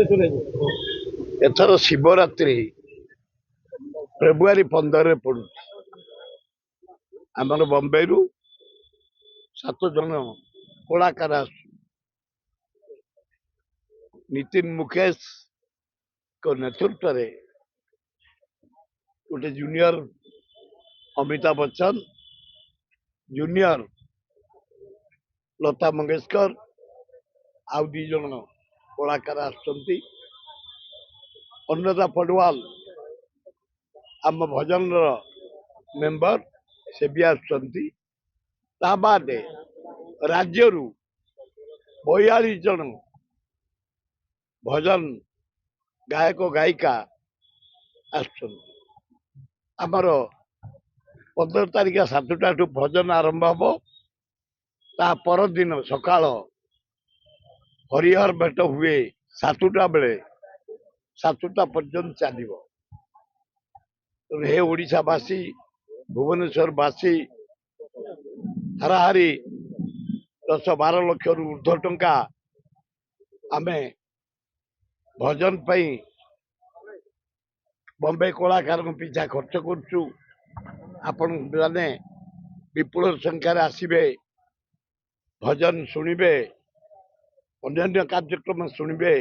एथर Shivratri February 15 पड़ू आमर बम्बे रु 7 जन कलाकार नितिन मुकेश को नेतृत्व में गोटे जूनियर अमिताभ बच्चन जूनियर लता मंगेशकर आउ 2 जन कलाकार अन्नदा पडवाल आम भजन मेंबर से भी आसद राज्य 42 जन भजन गायक गायिका आमर 15 तारिख 7टा भजन आरंभ हम ता परदिन सकाळ हरिहर भेट हुए 7टा बेले 7टा पर्यंत चलो हे ओडिशावासी भुवनेश्वरवासी हाराहारी 10-12 लाख रु ऊर्ध्व टंका आमे भजन पई बॉम्बे कलाकार पिछा खर्च करुचु। आपण माने विपुल संख्यार आसबे भजन शुणिबे अन्य कार्यक्रम शुणिबे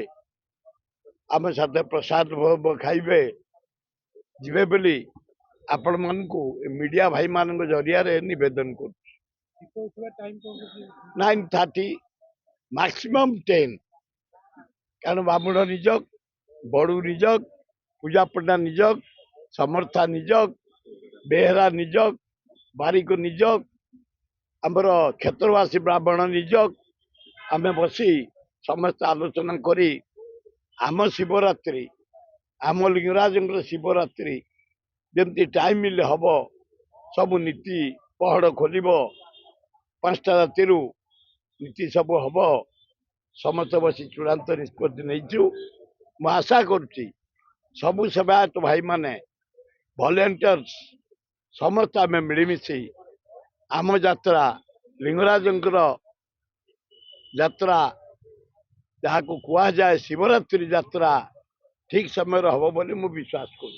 आम साथ प्रसाद खाइबे जीवे बोली आपण मानकु मीडिया भाई मान जरिया निवेदन कर 9:30 मैक्सिमम 10 कारण बामुड़ निजक बड़ू निजक पूजा पंडा निजक समर्था निजक बेहरा निजक बारिक निजक आमर क्षेत्रवासी ब्राह्मण निजक आमे बसी समस्त आलोचना करी आम शिवरात्रि आम लिंगराज शिवरात्रि जमती टाइम मिले हम सब नीति पहड़ खोल 5टा राति नीति सब हम समस्त बसी चूड़ांत निष्पत्ति नहीं आशा करुच्ची सबु सेवायत भाई माने वॉलंटियर्स समस्त आम मिलमिशि आम यात्रा लिंगराज यात्रा जहाँ को कह जाए शिवरात्रि यात्रा ठीक समय हम बोली मु विश्वास कर।